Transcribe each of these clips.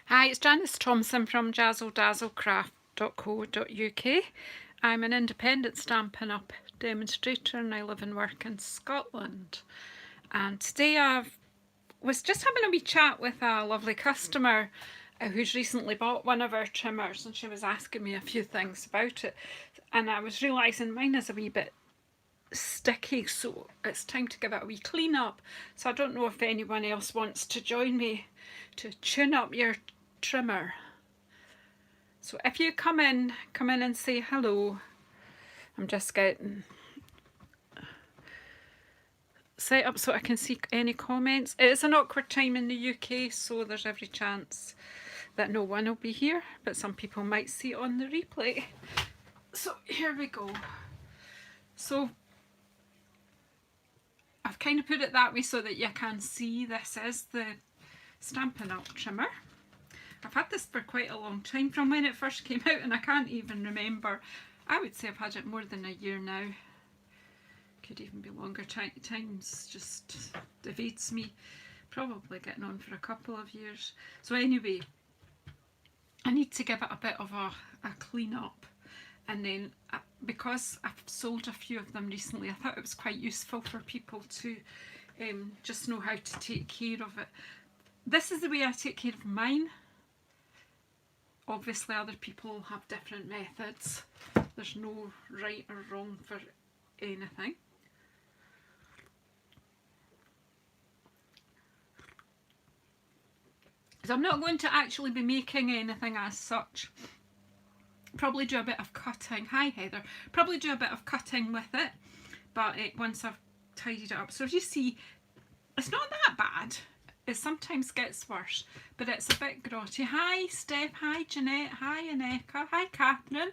Hi, it's Janice Thompson from jazzledazzlecraft.co.uk. I'm an independent Stampin' Up demonstrator and I live and work in Scotland. And today I was just having a wee chat with a lovely customer who's recently bought one of our trimmers, and she was asking me a few things about it. And I was realising mine is a wee bit sticky, so it's time to give it a wee clean up. So I don't know if anyone else wants to join me to tune up your trimmer. So if you come in and say hello. I'm just getting set up so I can see any comments. It is an awkward time in the UK, so there's every chance that no one will be here, but some people might see it on the replay. So here we go. So I've kind of put it that way so that you can see this is the Stampin' Up trimmer. I've had this for quite a long time, from when it first came out, and I can't even remember. I would say I've had it more than a year now. Could even be longer. Times just evades me. Probably getting on for a couple of years. So anyway, I need to give it a bit of a clean up. And then, because I've sold a few of them recently, I thought it was quite useful for people to just know how to take care of it. This is the way I take care of mine. Obviously other people have different methods. There's no right or wrong for anything. So I'm not going to actually be making anything as such. Probably do a bit of cutting. Hi Heather. Probably do a bit of cutting with it, but once I've tidied it up. So as you see, it's not that bad. It sometimes gets worse, but it's a bit grotty. Hi Steph, hi Jeanette, hi Aneka, hi Catherine.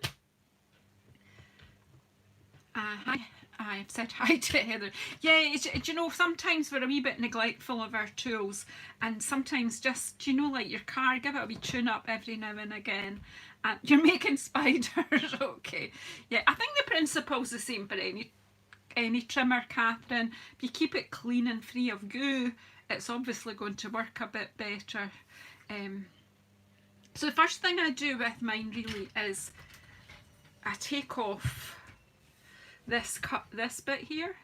Hi, I've said hi to Heather. Yeah, you know, sometimes we're a wee bit neglectful of our tools, and sometimes just, you know, like your car, give it a wee tune up every now and again. And you're making spiders, okay. Yeah, I think the principle's the same for any trimmer, Catherine. If you keep it clean and free of goo, it's obviously going to work a bit better. So the first thing I do with mine really is I take off this bit here.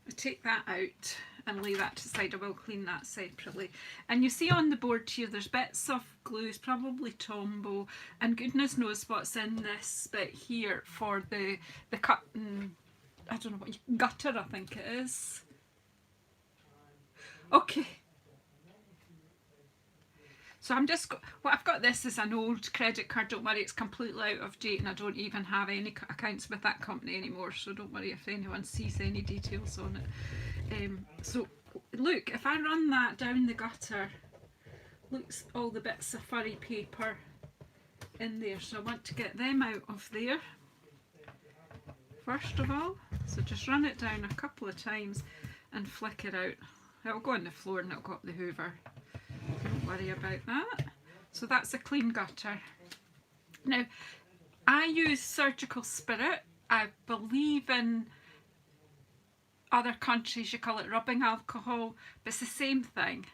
I take that out and lay that to the side. I will clean that separately. And you see on the board here there's bits of glue, probably Tombow, and goodness knows what's in this bit here for the cutting. I don't know what gutter, I think it is. Okay. So I'm just, what I've got, this is an old credit card. Don't worry, it's completely out of date and I don't even have any accounts with that company anymore, so don't worry if anyone sees any details on it. So look, if I run that down the gutter, looks all the bits of furry paper in there, so I want to get them out of there first of all. So just run it down a couple of times and flick it out. It'll go on the floor and it'll go up the hoover. Don't worry about that. So that's a clean gutter. Now, I use Surgical Spirit. I believe in other countries you call it rubbing alcohol, but it's the same thing.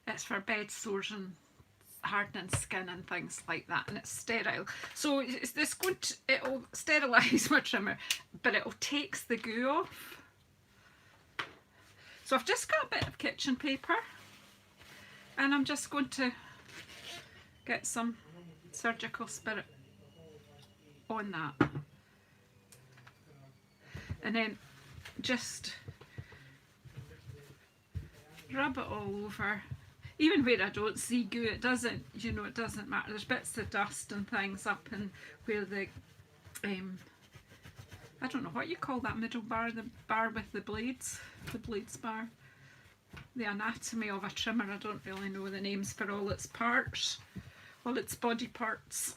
It's for bed sores and hardening skin and things like that, and it's sterile. So it's going to, it'll sterilise my trimmer, but it'll take the goo off. So I've just got a bit of kitchen paper, and I'm just going to get some Surgical Spirit on that, and then just rub it all over. Even where I don't see goo, it doesn't, you know, it doesn't matter. There's bits of dust and things up in where the I don't know what you call that middle bar, the bar with the blades bar. The anatomy of a trimmer, I don't really know the names for all its parts, all its body parts.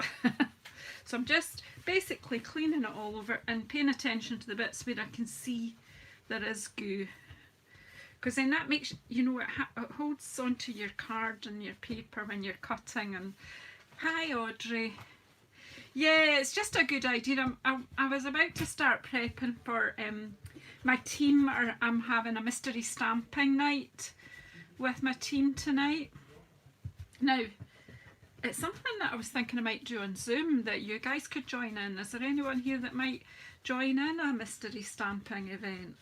So I'm just basically cleaning it all over and paying attention to the bits where I can see there is goo. Because then that makes, you know, it holds onto your card and your paper when you're cutting. And hi Audrey. Yeah, it's just a good idea. I was about to start prepping for my team. I'm having a mystery stamping night with my team tonight. Now, it's something that I was thinking I might do on Zoom that you guys could join in. Is there anyone here that might join in a mystery stamping event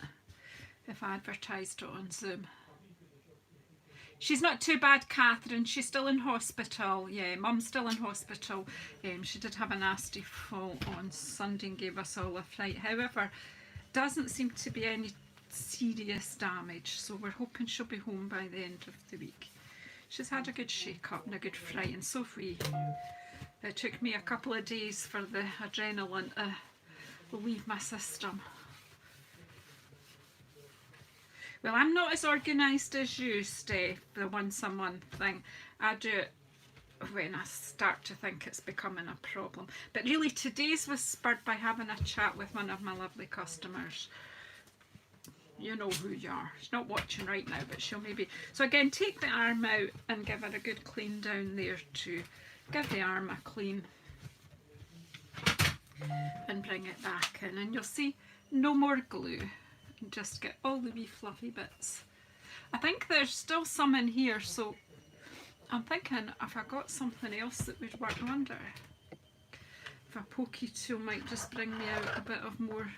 if I advertised it on Zoom? She's not too bad, Catherine. She's still in hospital. Yeah, Mum's still in hospital. She did have a nasty fall on Sunday and gave us all a fright. However, doesn't seem to be any serious damage, so we're hoping she'll be home by the end of the week. She's had a good shake up and a good fright, and so have we. It took me a couple of days for the adrenaline to leave my system. Well, I'm not as organised as you, Steph, the once a month thing. I do it when I start to think it's becoming a problem. But really, today's was spurred by having a chat with one of my lovely customers. You know who you are. She's not watching right now, but she'll maybe... So again, take the arm out and give her a good clean down there too. Give the arm a clean. And bring it back in. And you'll see no more glue. Just get all the wee fluffy bits. I think there's still some in here, so I'm thinking if I got something else that would work wonder. If a pokey tool might just bring me out a bit of more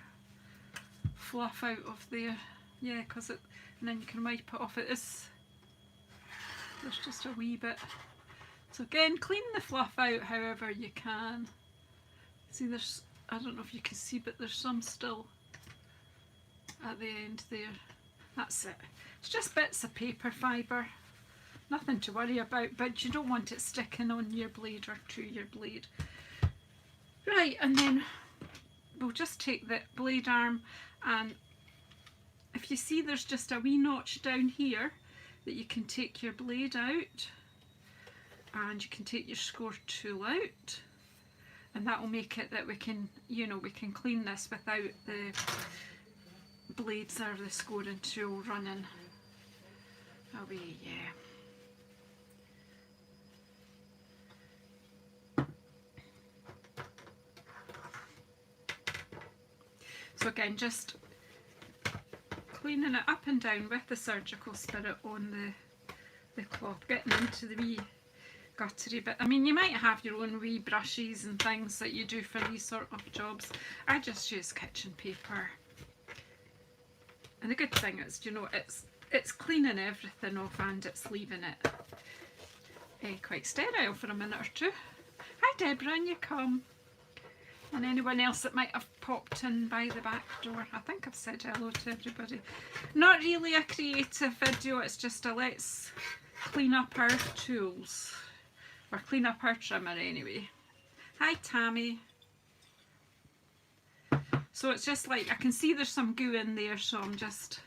fluff out of there. Yeah, because it, and then you can wipe it off. It is, there's just a wee bit. So again, clean the fluff out however you can. See, there's, I don't know if you can see, but there's some still at the end there. That's it. It's just bits of paper fibre, nothing to worry about, but you don't want it sticking on your blade or to your blade. Right, and then we'll just take the blade arm, and if you see there's just a wee notch down here that you can take your blade out, and you can take your score tool out, and that will make it that we can, you know, we can clean this without the blades or the scoring tool running away. Yeah. So again, just cleaning it up and down with the surgical spirit on the cloth, getting into the wee guttery bit. I mean, you might have your own wee brushes and things that you do for these sort of jobs. I just use kitchen paper. And the good thing is, you know, it's cleaning everything off and it's leaving it quite sterile for a minute or two. Hi Deborah, and you come. And anyone else that might have popped in by the back door. I think I've said hello to everybody. Not really a creative video, it's just a let's clean up our tools. Or clean up our trimmer anyway. Hi Tammy. So it's just like, I can see there's some goo in there, so I'm just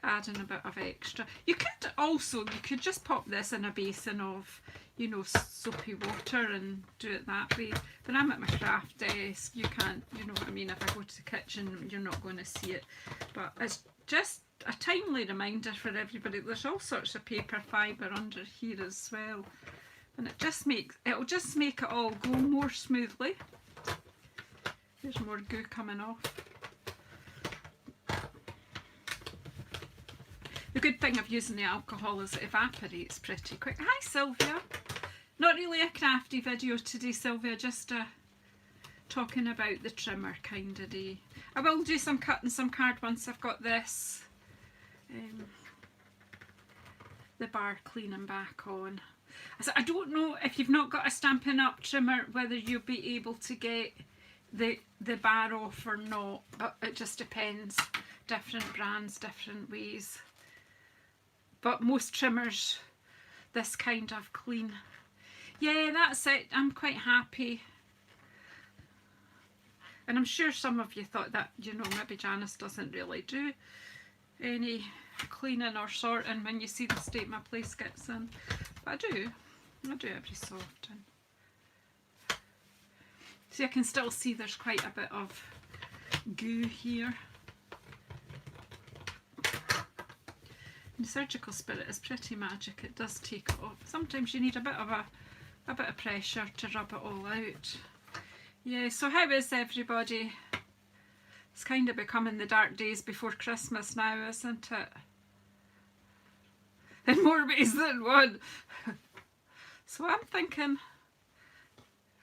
adding a bit of extra. You could also, you could just pop this in a basin of, you know, soapy water and do it that way. But I'm at my craft desk, you can't, you know what I mean, if I go to the kitchen you're not going to see it. But it's just a timely reminder for everybody, there's all sorts of paper fibre under here as well. And it just makes, it'll just make it all go more smoothly. There's more goo coming off. The good thing of using the alcohol is it evaporates pretty quick. Hi Sylvia. Not really a crafty video today, Sylvia, just talking about the trimmer kind of day. I will do some cutting some card once I've got this, the bar cleaning back on. So I don't know if you've not got a Stampin' Up trimmer whether you'll be able to get the bar off or not, but it just depends. Different brands, different ways. But most trimmers, this kind of clean. Yeah, that's it. I'm quite happy. And I'm sure some of you thought that, you know, maybe Janice doesn't really do any cleaning or sorting when you see the state my place gets in. But I do every so often. See, I can still see there's quite a bit of goo here. And the surgical spirit is pretty magic. It does take it off. Sometimes you need a bit of pressure to rub it all out. Yeah, so how is everybody? It's kind of becoming the dark days before Christmas now, isn't it? In more ways than one. So I'm thinking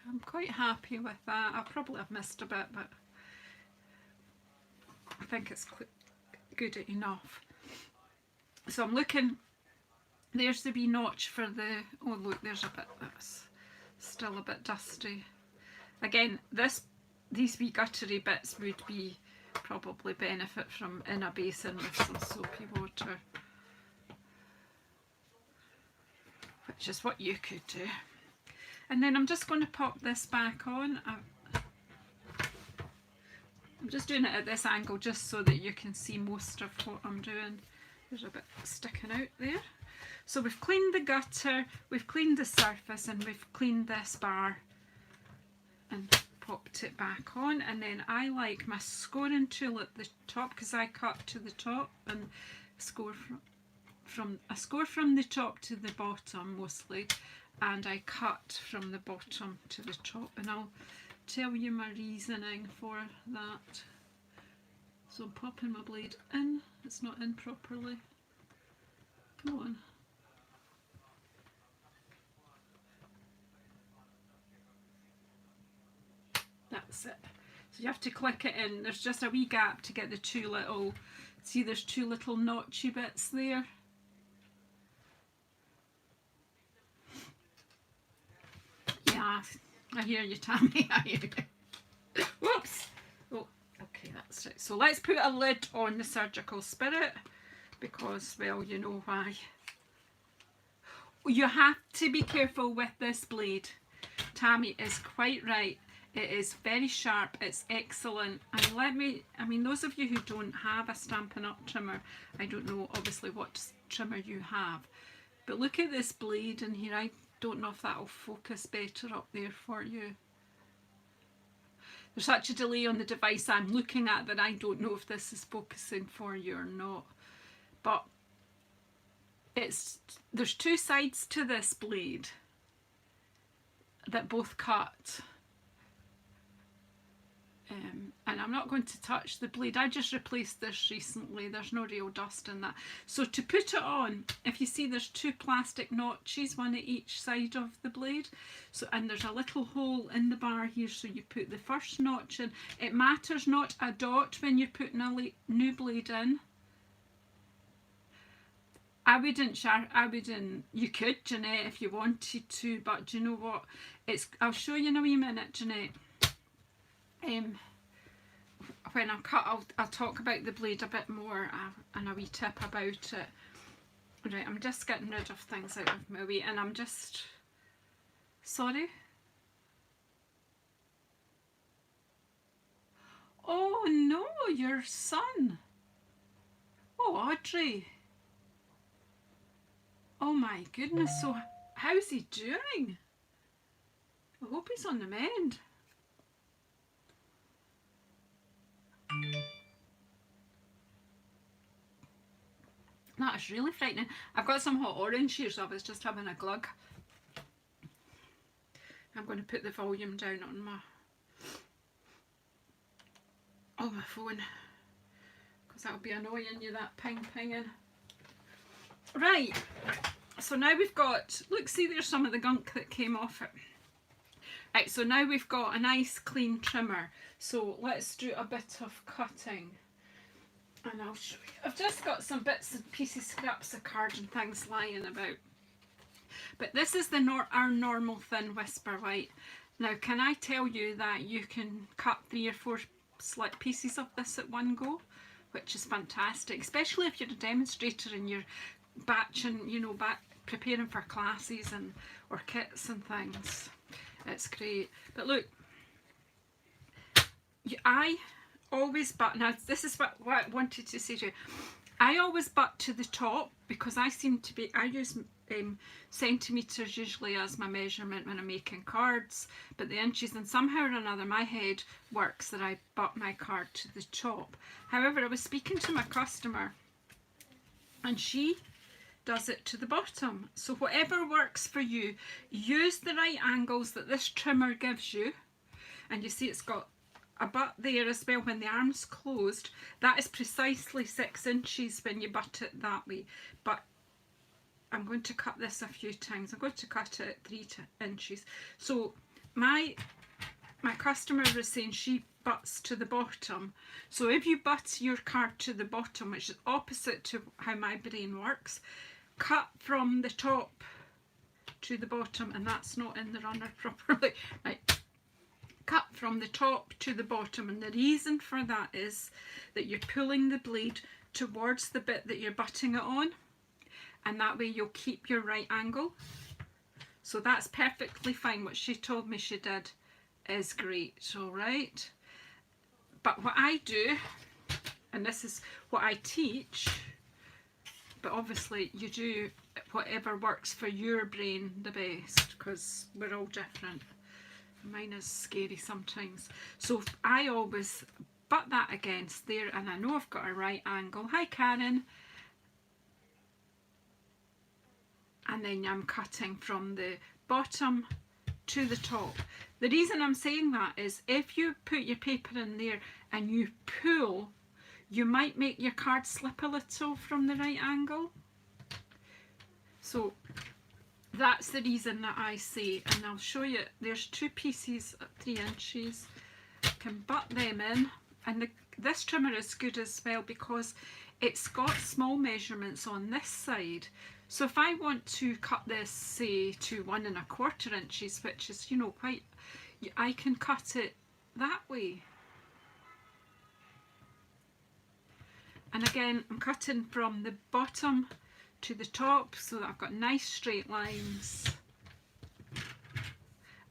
I'm quite happy with that. I probably have missed a bit, but I think it's good enough. So I'm looking, there's the wee notch for the, oh look, there's a bit that's still a bit dusty. Again, these wee guttery bits would be probably benefit from in a basin with some soapy water, which is what you could do. And then I'm just going to pop this back on. I'm just doing it at this angle just so that you can see most of what I'm doing. There's a bit sticking out there. So we've cleaned the gutter, we've cleaned the surface, and we've cleaned this bar and popped it back on. And then I like my scoring tool at the top because I cut to the top and score from the top to the bottom mostly, and I cut from the bottom to the top, and I'll tell you my reasoning for that. So I'm popping my blade in. It's not in properly. Come on. That's it. So you have to click it in. There's just a wee gap to get the two little, see there's two little notchy bits there. Yeah, I hear you, Tammy. I hear you. Whoops. Oh, okay, that's right. So let's put a lid on the Surgical Spirit because, well, you know why. You have to be careful with this blade. Tammy is quite right. It is very sharp, it's excellent. And I mean, those of you who don't have a Stampin' Up trimmer, I don't know obviously what trimmer you have, but look at this blade in here. I don't know if that'll focus better up there for you. There's such a delay on the device I'm looking at that I don't know if this is focusing for you or not. But there's two sides to this blade that both cut. And I'm not going to touch the blade. I just replaced this recently. There's no real dust in that. So to put it on, if you see there's two plastic notches, one at each side of the blade. So, and there's a little hole in the bar here, so you put the first notch in. It matters not a dot when you're putting a new blade in. I wouldn't, you could, Jeanette, if you wanted to, but do you know what? I'll show you in a wee minute, Jeanette. When I'm cut, I'll talk about the blade a bit more and a wee tip about it. Right, I'm just getting rid of things out of my way, and I'm just, sorry. Oh no, your son. Oh, Audrey. Oh my goodness, so how's he doing? I hope he's on the mend. That is really frightening. I've got some hot orange here, so I was just having a glug. I'm going to put the volume down on my phone, because that'll be annoying you, that pinging. Right, so now we've got, look, see there's some of the gunk that came off it. Right, so now we've got a nice clean trimmer. So let's do a bit of cutting. And I'll show you. I've just got some bits and pieces, scraps of card and things lying about. But this is our normal thin Whisper White. Now, can I tell you that you can cut 3 or 4 slight pieces of this at one go, which is fantastic, especially if you're a demonstrator and you're batching, you know, preparing for classes or kits and things. It's great. But look, I always butt, now this is what I wanted to say to you. I always butt to the top because I use centimetres usually as my measurement when I'm making cards, but the inches, and somehow or another my head works that I butt my card to the top. However, I was speaking to my customer and she does it to the bottom. So whatever works for you, use the right angles that this trimmer gives you. And you see it's got a butt there as well when the arm's closed. That is precisely 6 inches when you butt it that way. But I'm going to cut this a few times. I'm going to cut it at 3 inches. So my customer was saying she butts to the bottom. So if you butt your card to the bottom, which is opposite to how my brain works, cut from the top to the bottom, and that's not in the runner properly. Right. Cut from the top to the bottom, and the reason for that is that you're pulling the blade towards the bit that you're butting it on, and that way you'll keep your right angle. So that's perfectly fine. What she told me she did is great, all right? But what I do, and this is what I teach, but obviously you do whatever works for your brain the best, because we're all different. Mine is scary sometimes. So I always butt that against there, and I know I've got a right angle. Hi Karen. And then I'm cutting from the bottom to the top. The reason I'm saying that is if you put your paper in there and you pull, you might make your card slip a little from the right angle. So that's the reason that I say, and I'll show you, there's 2 pieces at 3 inches. Can butt them in, and this trimmer is good as well because it's got small measurements on this side. So if I want to cut this, say, to 1 1/4 inches, which is, you know, quite, I can cut it that way. And again, I'm cutting from the bottom to the top so that I've got nice straight lines.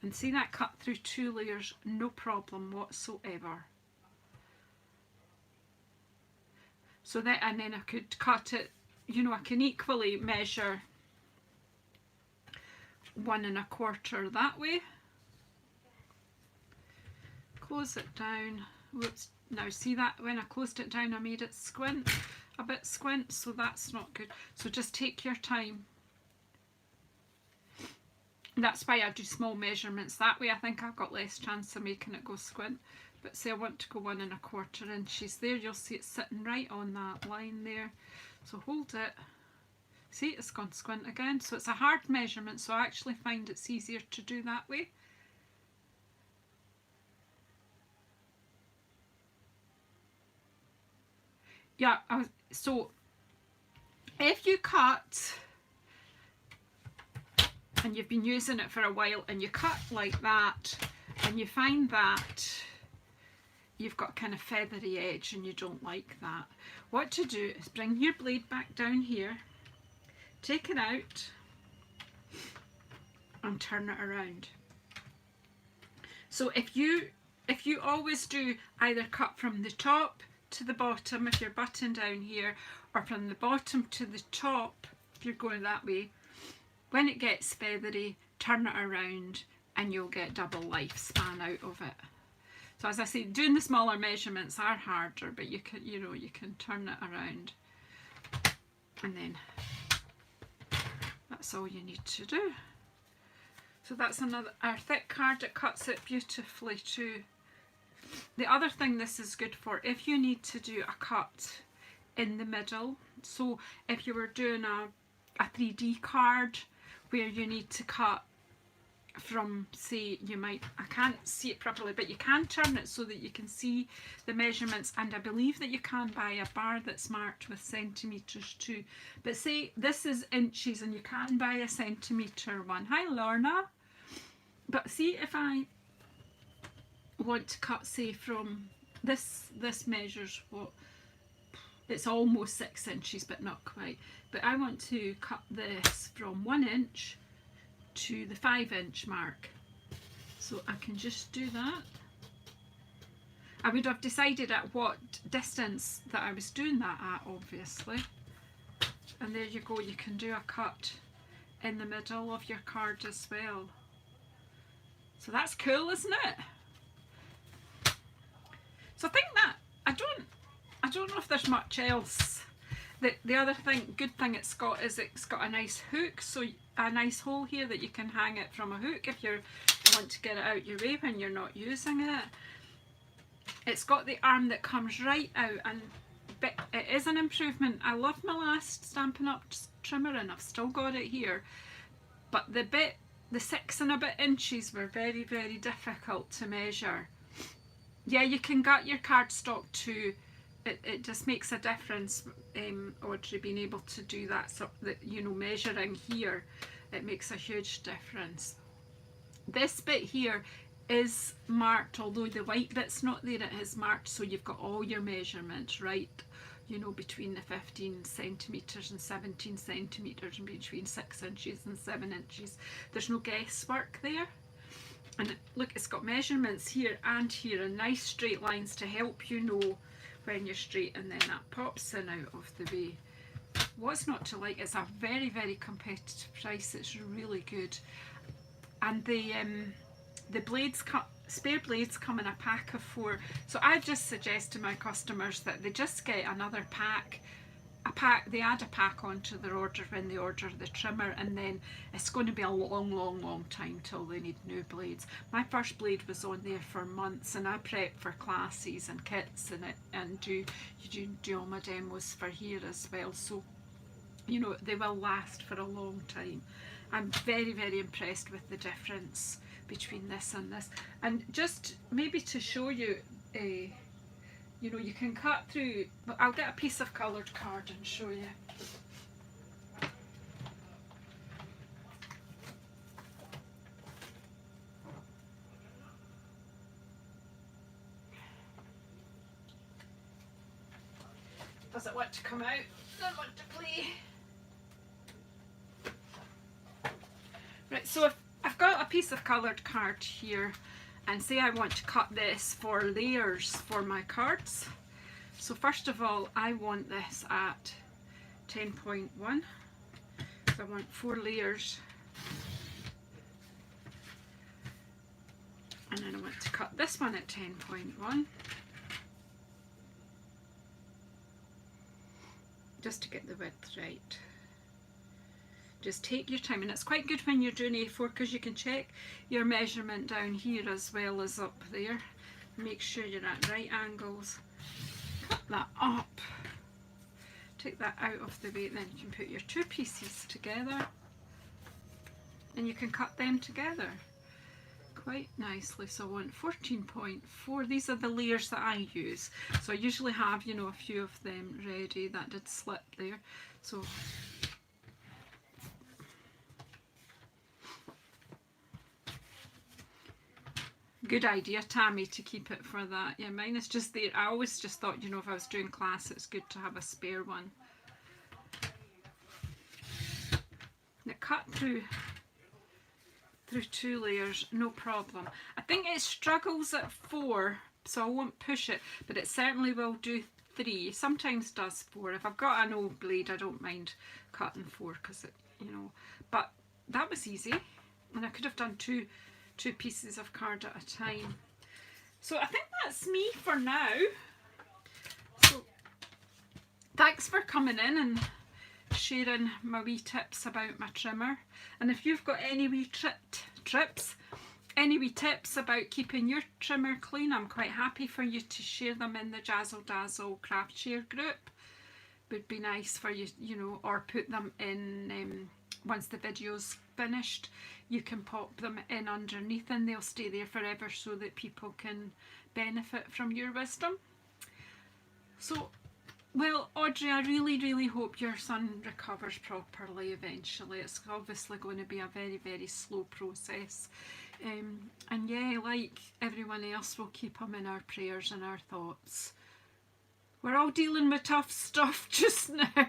And see that cut through 2 layers, no problem whatsoever. So that, and then I could cut it, you know, I can equally measure 1 1/4 that way. Close it down. Whoops. Now see that when I closed it down I made it squint, a bit squint, so that's not good. So just take your time. That's why I do small measurements. That way I think I've got less chance of making it go squint. But say I want to go 1 1/4 inches there, you'll see it's sitting right on that line there. So hold it. See, it's gone squint again. So it's a hard measurement, so I actually find it's easier to do that way. Yeah, so if you cut and you've been using it for a while and you cut like that and you find that you've got kind of feathery edge and you don't like that, what to do is bring your blade back down here, take it out and turn it around. So if you always do either cut from the top to the bottom if you're butting down here, or from the bottom to the top if you're going that way, when it gets feathery, turn it around and you'll get double lifespan out of it. So as I say, doing the smaller measurements are harder, but you can, you know, you can turn it around, and then that's all you need to do. So that's our thick card. It cuts it beautifully too. The other thing this is good for, if you need to do a cut in the middle, so if you were doing a 3D card where you need to cut from, say, I can't see it properly, but you can turn it so that you can see the measurements, and I believe that you can buy a bar that's marked with centimetres too. But say this is inches and you can buy a centimetre one. Hi Lorna. But see, if I want to cut, say, from this measures what, it's almost 6 inches but not quite, but I want to cut this from 1 inch to the 5 inch mark, so I can just do that. I would have decided at what distance that I was doing that at, obviously, and there you go, you can do a cut in the middle of your card as well. So that's cool, isn't it? So I think that I don't know if there's much else. The other good thing it's got is it's got a nice hook, so a nice hole here that you can hang it from a hook if you want to get it out your way when you're not using it. It's got the arm that comes right out, and but it is an improvement. I love my last Stampin' Up trimmer and I've still got it here, but the 6 and a bit inches were very, very difficult to measure. Yeah, you can gut your cardstock too. It just makes a difference, Audrey, being able to do that, so that, you know, measuring here, it makes a huge difference. This bit here is marked, although the white bit's not there, it is marked, so you've got all your measurements right, you know, between the 15 centimetres and 17 centimetres and between 6 inches and 7 inches. There's no guesswork there. And look, it's got measurements here and here and nice straight lines to help you know when you're straight, and then that pops in out of the way. What's not to like? It's a very, very competitive price. It's really good. And the blades, spare blades come in a pack of 4. So I just suggest to my customers that they just get another pack. They add a pack onto their order when they order the trimmer, and then it's going to be a long, long, long time till they need new blades. My first blade was on there for months, and I prep for classes and kits and do all my demos for here as well. So, you know, they will last for a long time. I'm very, very impressed with the difference between this and this. And just maybe to show you, you know, you can cut through, but I'll get a piece of coloured card and show you. Does it want to come out? Doesn't want to play. Right, so if I've got a piece of coloured card here, and say I want to cut this for layers for my cards. So first of all, I want this at 10.1. So I want 4 layers. And then I want to cut this one at 10.1. Just to get the width right. Just take your time, and it's quite good when you're doing A4 because you can check your measurement down here as well as up there. Make sure you're at right angles. Cut that up. Take that out of the way, then you can put your 2 pieces together and you can cut them together quite nicely. So I want 14.4. These are the layers that I use. So I usually have, you know, a few of them ready. That did slip there. So good idea, Tammy, to keep it for that. Yeah, mine is just there. I always just thought, you know, if I was doing class, it's good to have a spare one. Now cut through 2 layers, no problem. I think it struggles at 4, so I won't push it, but it certainly will do 3. Sometimes does 4. If I've got an old blade, I don't mind cutting 4 because it, you know. But that was easy, and I could have done two pieces of card at a time. So I think that's me for now. So thanks for coming in and sharing my wee tips about my trimmer. And if you've got any wee any wee tips about keeping your trimmer clean, I'm quite happy for you to share them in the Jazzle Dazzle craft share group. Would be nice for you, you know, or put them in once the video's finished. You can pop them in underneath and they'll stay there forever so that people can benefit from your wisdom. So, well, Audrey, I really, really hope your son recovers properly eventually. It's obviously going to be a very, very slow process. And yeah, like everyone else, we'll keep him in our prayers and our thoughts. We're all dealing with tough stuff just now,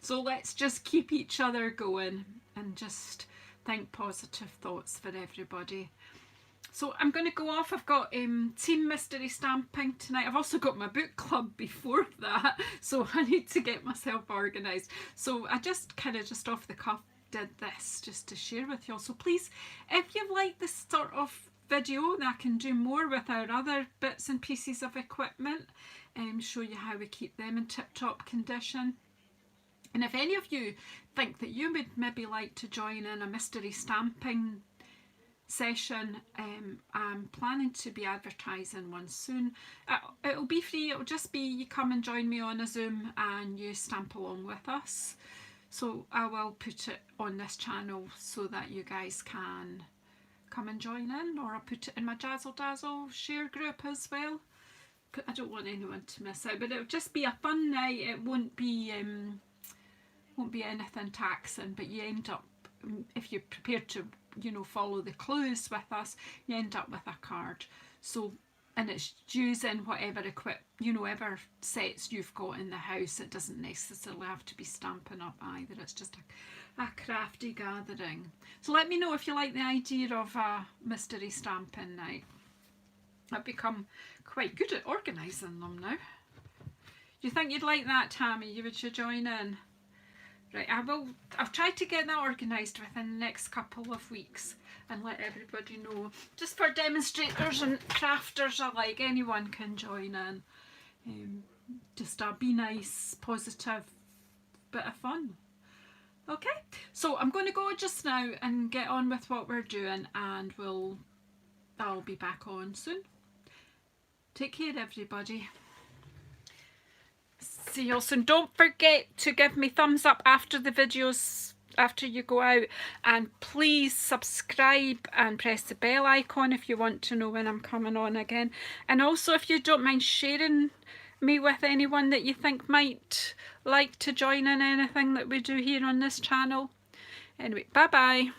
so let's just keep each other going and just think positive thoughts for everybody. So I'm going to go off. I've got Team Mystery Stamping tonight. I've also got my book club before that, so I need to get myself organised. So I just kind of just off the cuff did this just to share with you all. So please, if you like this sort of video, that I can do more with our other bits and pieces of equipment, show you how we keep them in tip-top condition. And if any of you think that you would maybe like to join in a mystery stamping session. I'm planning to be advertising one soon. It'll be free. It'll just be you come and join me on a Zoom and you stamp along with us. So I will put it on this channel so that you guys can come and join in, or I'll put it in my Jazzle Dazzle share group as well. I don't want anyone to miss out, but it'll just be a fun night. It won't be anything taxing, but you end up, if you're prepared to, you know, follow the clues with us, you end up with a card. So, and it's using whatever whatever sets you've got in the house. It doesn't necessarily have to be Stampin' Up either. It's just a crafty gathering. So let me know if you like the idea of a mystery stamping night. I've become quite good at organising them now. Do you think you'd like that, Tammy? Would you join in? Right, I'll try to get that organised within the next couple of weeks and let everybody know. Just for demonstrators and crafters alike, anyone can join in. Just a be nice, positive bit of fun. Okay, so I'm going to go just now and get on with what we're doing, and I'll be back on soon. Take care, everybody. See you all soon. Don't forget to give me thumbs up after the videos, after you go out, and please subscribe and press the bell icon if you want to know when I'm coming on again. And also, if you don't mind sharing me with anyone that you think might like to join in anything that we do here on this channel. Anyway, bye bye.